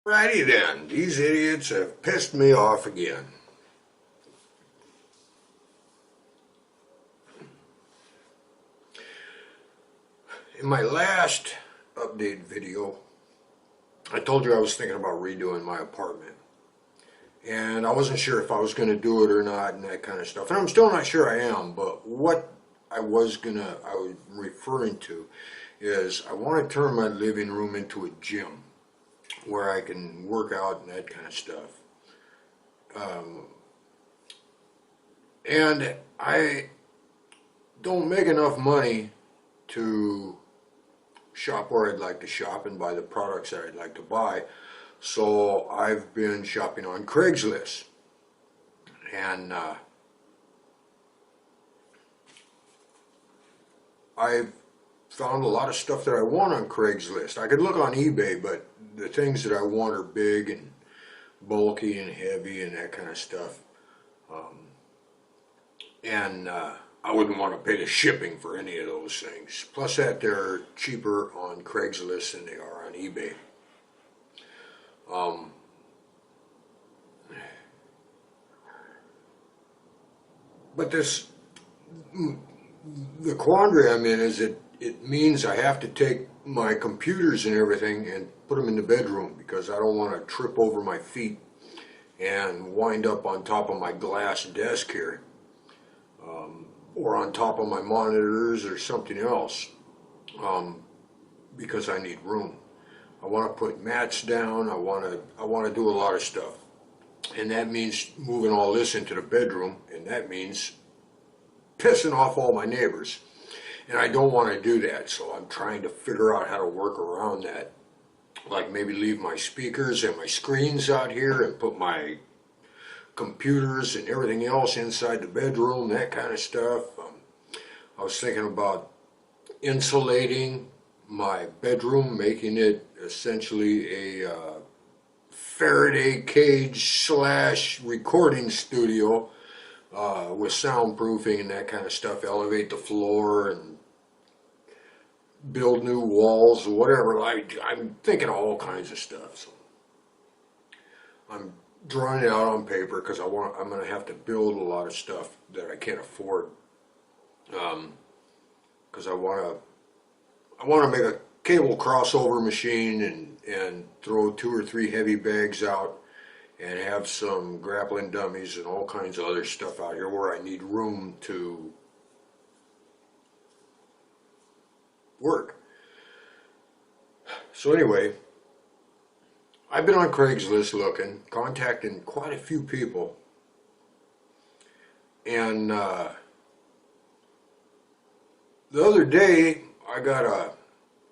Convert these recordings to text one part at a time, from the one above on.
Righty then, these idiots have pissed me off again. In my last update video, I told you I was thinking about redoing my apartment. And I wasn't sure if I was going to do it or not and that kind of stuff. And I'm still not sure I am, but what I was referring to is I want to turn my living room into a gym where I can work out and that kind of stuff. And I don't make enough money to shop where I'd like to shop and buy the products that I'd like to buy. So I've been shopping on Craigslist. And I've found a lot of stuff that I want on Craigslist. I could look on eBay, but the things that I want are big and bulky and heavy and that kind of stuff. I wouldn't want to pay the shipping for any of those things. Plus that they're cheaper on Craigslist than they are on eBay. But the quandary I'm in is it means I have to take my computers and everything and put them in the bedroom because I don't want to trip over my feet and wind up on top of my glass desk here, or on top of my monitors or something else, because I need room. I want to put mats down. I want to do a lot of stuff, and that means moving all this into the bedroom, and that means pissing off all my neighbors. And I don't want to do that, so I'm trying to figure out how to work around that. Like maybe leave my speakers and my screens out here and put my computers and everything else inside the bedroom, that kind of stuff. I was thinking about insulating my bedroom, making it essentially a Faraday cage / recording studio with soundproofing and that kind of stuff, elevate the floor and build new walls or whatever. I'm thinking of all kinds of stuff. So I'm drawing it out on paper because I'm going to have to build a lot of stuff that I can't afford. Because I want to make a cable crossover machine and throw 2 or 3 heavy bags out and have some grappling dummies and all kinds of other stuff out here where I need room to work. So anyway, I've been on Craigslist looking, contacting quite a few people, and the other day I got a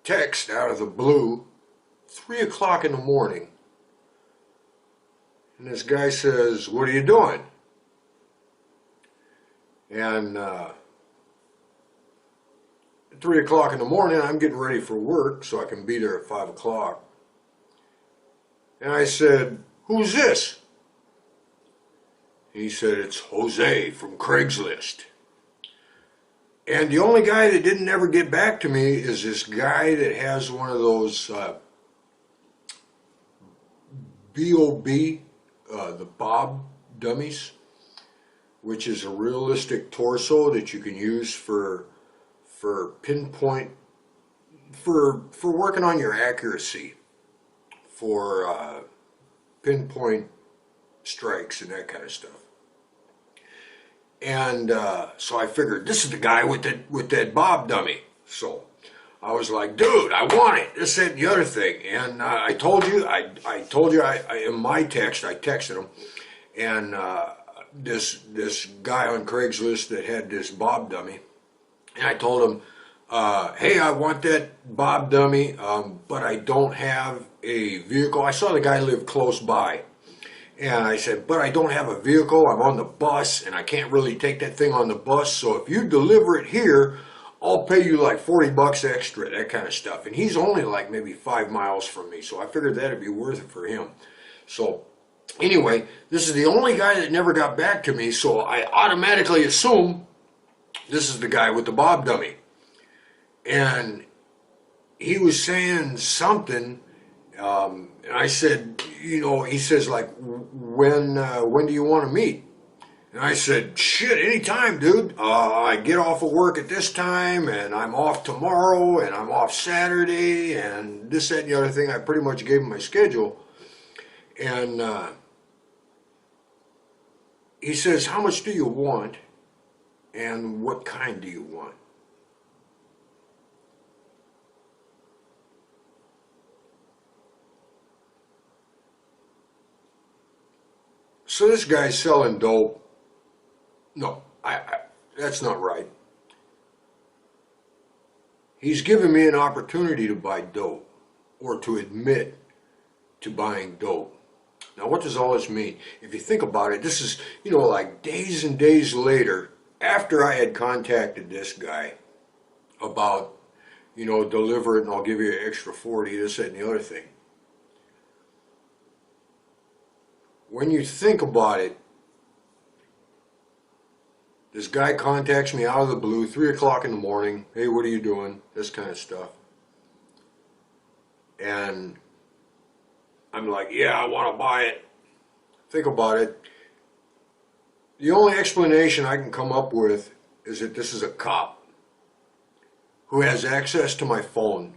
text out of the blue, 3 o'clock in the morning, and this guy says, "What are you doing?" And at 3 o'clock in the morning, I'm getting ready for work so I can be there at 5 o'clock. And I said, "Who's this?" He said, "It's Jose from Craigslist." And the only guy that didn't ever get back to me is this guy that has one of those B.O.B., the Bob dummies, which is a realistic torso that you can use for pinpoint, for working on your accuracy, for pinpoint strikes and that kind of stuff. And so I figured this is the guy with that Bob dummy. So I was like, "Dude, I want it. This, that, and the other thing." And I told you in my text, I texted him, and this guy on Craigslist that had this Bob dummy, and I told him, "Hey, I want that Bob dummy, but I don't have a vehicle." I saw the guy live close by. And I said, "But I don't have a vehicle, I'm on the bus, and I can't really take that thing on the bus, so if you deliver it here, I'll pay you like 40 bucks extra," that kind of stuff. And he's only like maybe 5 miles from me, so I figured that'd be worth it for him. So anyway, this is the only guy that never got back to me, so I automatically assume this is the guy with the Bob dummy. And he was saying something, and I said, he says, like, when do you want to meet? And I said, shit, anytime, dude. I get off of work at this time, and I'm off tomorrow, and I'm off Saturday, and this, that, and the other thing. I pretty much gave him my schedule. And he says, how much do you want, and what kind do you want? So this guy's selling dope. No, that's not right. He's given me an opportunity to buy dope, or to admit to buying dope. Now, what does all this mean? If you think about it, this is, like days and days later, after I had contacted this guy about, deliver it and I'll give you an extra 40, this, that, and the other thing. When you think about it, this guy contacts me out of the blue, 3 o'clock in the morning. Hey, what are you doing? This kind of stuff. And I'm like, yeah, I want to buy it. Think about it. The only explanation I can come up with is that this is a cop who has access to my phone,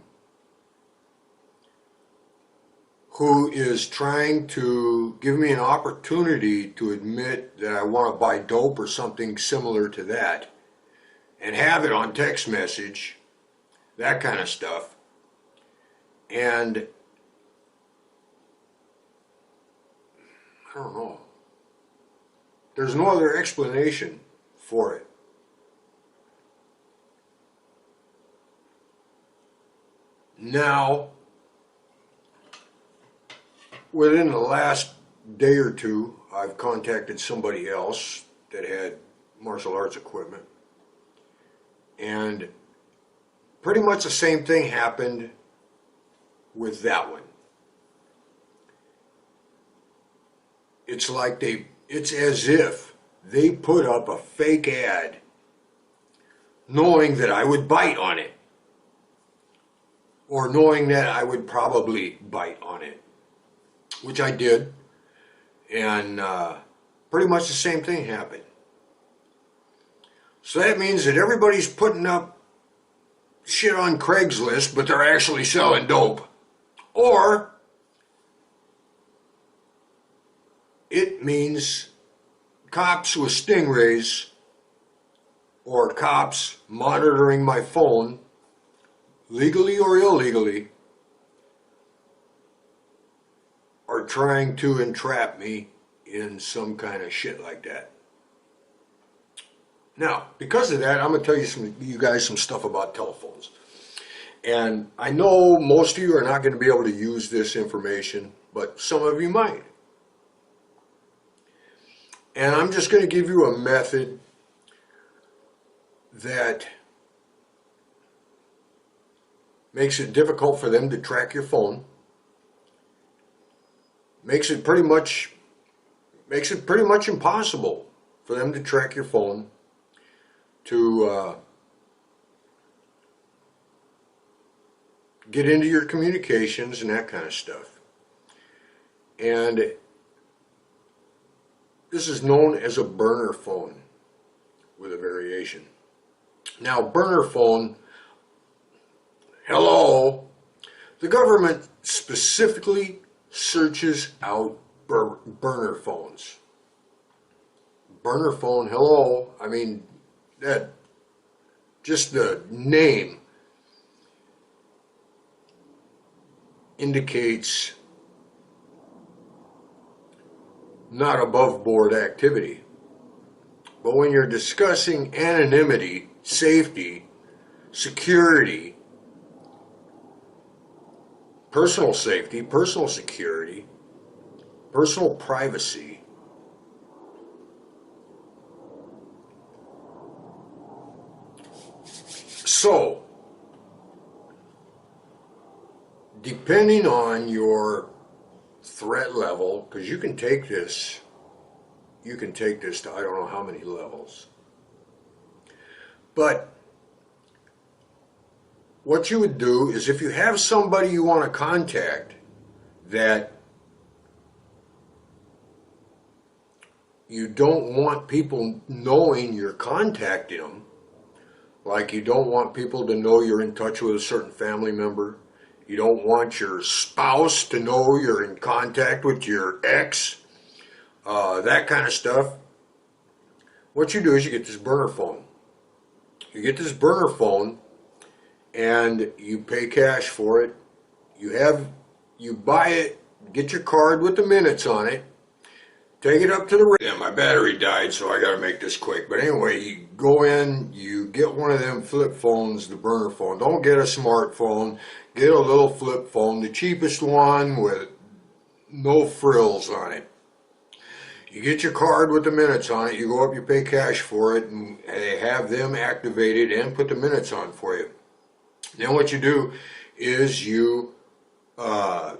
who is trying to give me an opportunity to admit that I want to buy dope or something similar to that, and have it on text message, that kind of stuff. And I don't know. There's no other explanation for it. Now, within the last day or two, I've contacted somebody else that had martial arts equipment, and pretty much the same thing happened with that one. It's like it's as if they put up a fake ad knowing that I would bite on it, or knowing that I would probably bite on it, which I did, and pretty much the same thing happened. So that means that everybody's putting up shit on Craigslist, but they're actually selling dope. Or it means cops with stingrays, or cops monitoring my phone, legally or illegally, are trying to entrap me in some kind of shit like that. Now, because of that, I'm going to tell you guys some stuff about telephones. And I know most of you are not going to be able to use this information, but some of you might. And I'm just going to give you a method that makes it difficult for them to track your phone. Makes it pretty much impossible for them to track your phone, to get into your communications and that kind of stuff. And this is known as a burner phone with a variation. Now, burner phone, hello, the government specifically searches out burner phones. Burner phone, hello, I mean, that, just the name indicates not above board activity. But when you're discussing anonymity, safety, security, personal safety, personal security, personal privacy, so depending on your threat level, because you can take this to I don't know how many levels. But what you would do is, if you have somebody you want to contact that you don't want people knowing you're contacting them. Like you don't want people to know you're in touch with a certain family member. You don't want your spouse to know you're in contact with your ex, that kind of stuff. What you do is you get this burner phone. You get this burner phone and you pay cash for it. You buy it, get your card with the minutes on it, take it up to the... Yeah, my battery died, so I gotta make this quick. But anyway, you go in, you get one of them flip phones, the burner phone. Don't get a smartphone. Get a little flip phone, the cheapest one with no frills on it. You get your card with the minutes on it, you go up, you pay cash for it, and they have them activated and put the minutes on for you. Then what you do is you call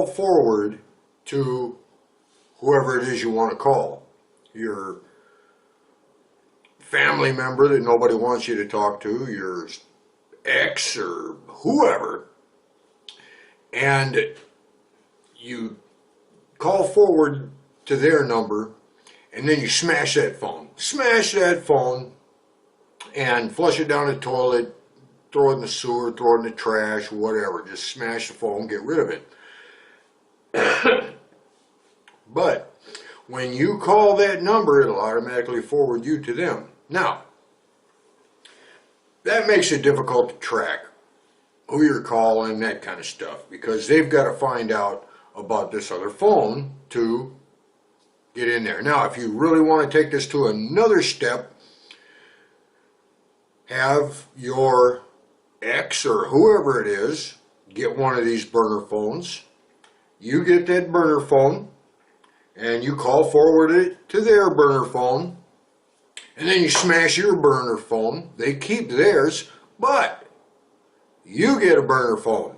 forward to whoever it is you want to call. Your family member that nobody wants you to talk to, your ex or whoever, and you call forward to their number, and then you smash that phone. Smash that phone and flush it down the toilet, throw it in the sewer, throw it in the trash, whatever. Just smash the phone, get rid of it. But when you call that number, it'll automatically forward you to them. Now, that makes it difficult to track who you're calling, that kind of stuff, because they've got to find out about this other phone to get in there. Now, if you really want to take this to another step, have your ex or whoever it is get one of these burner phones. You get that burner phone and you call forward it to their burner phone, and then you smash your burner phone. They keep theirs, but you get a burner phone.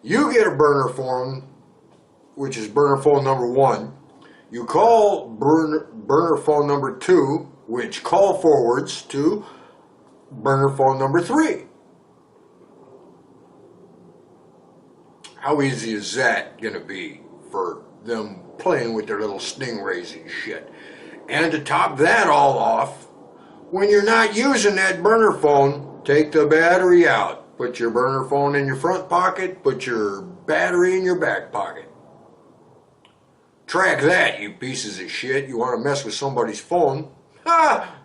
You get a burner phone, which is burner phone number 1. You call burner phone number 2, which call forwards to burner phone number 3. How easy is that going to be for them playing with their little stingrays and shit? And to top that all off, when you're not using that burner phone, take the battery out. Put your burner phone in your front pocket, put your battery in your back pocket. Track that, you pieces of shit. You want to mess with somebody's phone? Ha!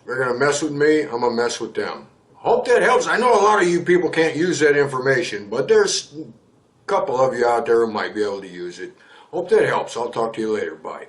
They're going to mess with me, I'm going to mess with them. Hope that helps. I know a lot of you people can't use that information, but there's a couple of you out there who might be able to use it. Hope that helps. I'll talk to you later. Bye.